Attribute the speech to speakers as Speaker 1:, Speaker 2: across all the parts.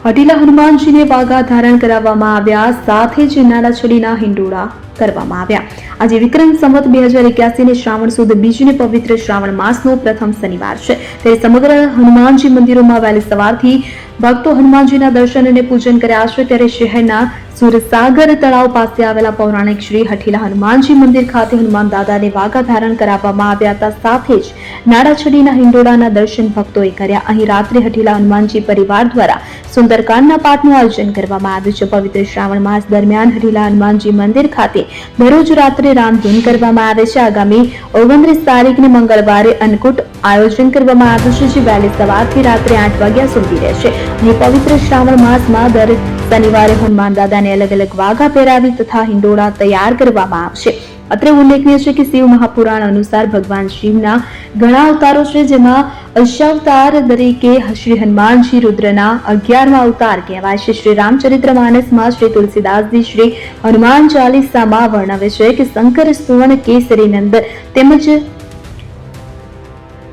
Speaker 1: હઠીલા હનુમાનજીને વાઘા ધારણ કરાવવામાં આવ્યા, સાથે જ નાના છડીના હિંડોળા કરવામાં આવ્યા। આજે વિક્રમ સંવત 2081 ને શ્રાવણ સુદ બીજને પવિત્ર શ્રાવણ માસનો પ્રથમ શનિવાર છે, ત્યારે સમગ્ર હનુમાનજી મંદિરોમાં વહેલી સવારથી ભક્તો હનુમાનજીના દર્શન અને પૂજન કર્યા છે। ત્યારે શહેરના સુરસાગર તળાવ પાસે આવેલા પૌરાણિક શ્રી હઠીલા હનુમાનજી મંદિર ખાતે હનુમાન દાદાને વાઘા ધારણ કરાવવામાં આવ્યા હતા, સાથે જ નાડાછડીના હિંડોળાના દર્શન ભક્તોએ કર્યા। અહીં રાત્રે હઠીલા હનુમાનજી પરિવાર દ્વારા સુંદરકાંડના પાઠનું આયોજન કરવામાં આવ્યું છે। પવિત્ર શ્રાવણ માસ દરમિયાન હઠીલા હનુમાનજી મંદિર ખાતે દરરોજ રાત્રે રામધૂન કરવામાં આવે છે। આગામી 29 તારીખને મંગળવારે અન્નકૂટ આયોજન કરવામાં આવ્યું છે, જે વહેલી સવારથી રાત્રે 8 વાગ્યા સુધી રહેશે। અહીં પવિત્ર શ્રાવણ માસમાં દર શનિવારે હનુમાન દાદાને અલગ અલગ વાઘા પહેરાવી તથા હિંડોળા તૈયાર કરવામાં આવશે। અત્રે ઉલ્લેખનીય છે કે શિવ મહાપુરાણ અનુસાર ભગવાન શિવના ઘણા અવતારો છે, જેમાં અશાવતાર તરીકે શ્રી હનુમાનજી રુદ્રના 11મા અવતાર કહેવાય છે। શ્રી રામચરિત્ર માનસમાં શ્રી તુલસીદાસજી શ્રી હનુમાન ચાલીસામાં વર્ણવે છે કે શંકર સુવર્ણ કેસરી નંદ તેમજ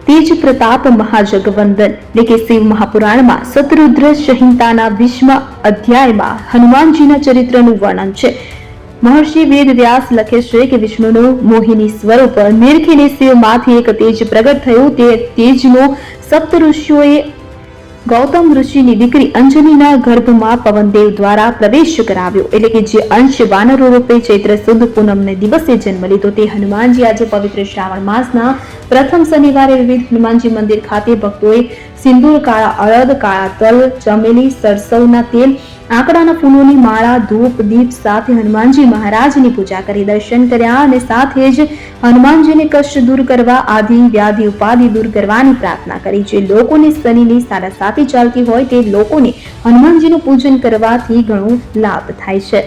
Speaker 1: તેજ પ્રતાપ મહાજગવંદન એટલે કે શિવ મહાપુરાણમાં સતરુદ્ર સંહિતાના 20મા અધ્યાયમાં હનુમાનજીના ચરિત્રનું વર્ણન છે। મહર્ષિ વેદ વ્યાસ લખે છે કે વિષ્ણુનું મોહિની સ્વરૂપ નિરખીને શિવમાંથી એક તેજ પ્રગટ થયું। તે તેજનો સપ્ત ઋષિઓએ ગૌતમ ઋષિની દીકરી અંજનીના ગર્ભમાં પવનદેવ દ્વારા પ્રવેશ કરાવ્યો, એટલે કે જે અંશ વાનરો રૂપે ચૈત્ર સુદ પૂનમને દિવસે જન્મ લીધો। તે હનુમાનજી આજે પવિત્ર શ્રાવણ માસના પ્રથમ શનિવારે વિવિધ હનુમાનજી મંદિર ખાતે ભક્તોએ સિંદૂર, કાળા અળદ, કાળા તલ, ચમેલી, સરસવના તેલ, આંકડાના ફૂલોની માળા, ધૂપ, દીપ સાથે હનુમાનજી મહારાજની પૂજા કરી દર્શન કર્યા અને સાથે જ હનુમાનજીને કષ્ટ દૂર કરવા, આદિ વ્યાધિ ઉપાધિ દૂર કરવાની પ્રાર્થના કરી। જે લોકોને શનિની સાડાસાતી ચાલતી હોય તે લોકોને હનુમાનજીનું પૂજન કરવાથી ઘણો લાભ થાય છે।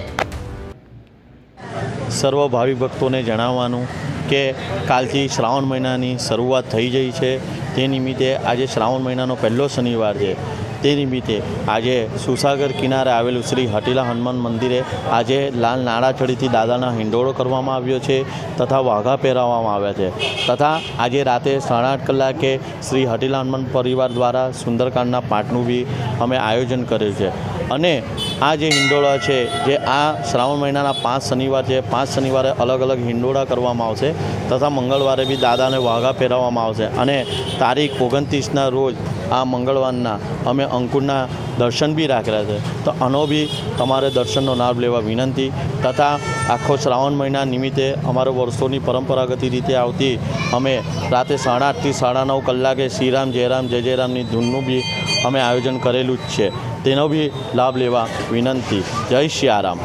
Speaker 2: સર્વ ભાવિક ભક્તોને જણાવવાનું કે કાલથી શ્રાવણ મહિનાની શરૂઆત થઈ ગઈ છે, તે નિમિત્તે આજે શ્રાવણ મહિનાનો પહેલો શનિવાર છે। તે નિમિત્તે આજે સુસાગર કિનારે આવેલું શ્રી હઠીલા હનુમાન મંદિરે આજે લાલ નાડાછડીથી દાદાના હિંડોળો કરવામાં આવ્યો છે તથા વાઘા પહેરાવવામાં આવ્યા છે, તથા આજે રાતે 8:30 કલાકે શ્રી હઠીલા હનુમાન પરિવાર દ્વારા સુંદરકાંડના પાઠનું બી અમે આયોજન કરેલ છે। અને આ જે હિંડોળા છે, જે આ શ્રાવણ મહિનાના 5 શનિવાર છે, 5 શનિવારે અલગ અલગ હિંડોળા કરવામાં આવશે તથા મંગળવારે બી દાદાને વાઘા પહેરાવવામાં આવશે। અને તારીખ 29ના રોજ આ મંગળવારના અમે અંકુરના દર્શન બી રાખેલા છે, તો આનો બી તમારે દર્શનનો લાભ લેવા વિનંતી। તથા આખો શ્રાવણ મહિના નિમિત્તે અમારો વર્ષોની પરંપરાગત રીતે આવતી અમે રાતે 8:30 થી 9:30 કલાકે શ્રીરામ જયરામ જય જયરામની ધૂનનું બી અમે આયોજન કરેલું જ છે, તેનો બી લાભ લેવા વિનંતી। જય સિયારામ।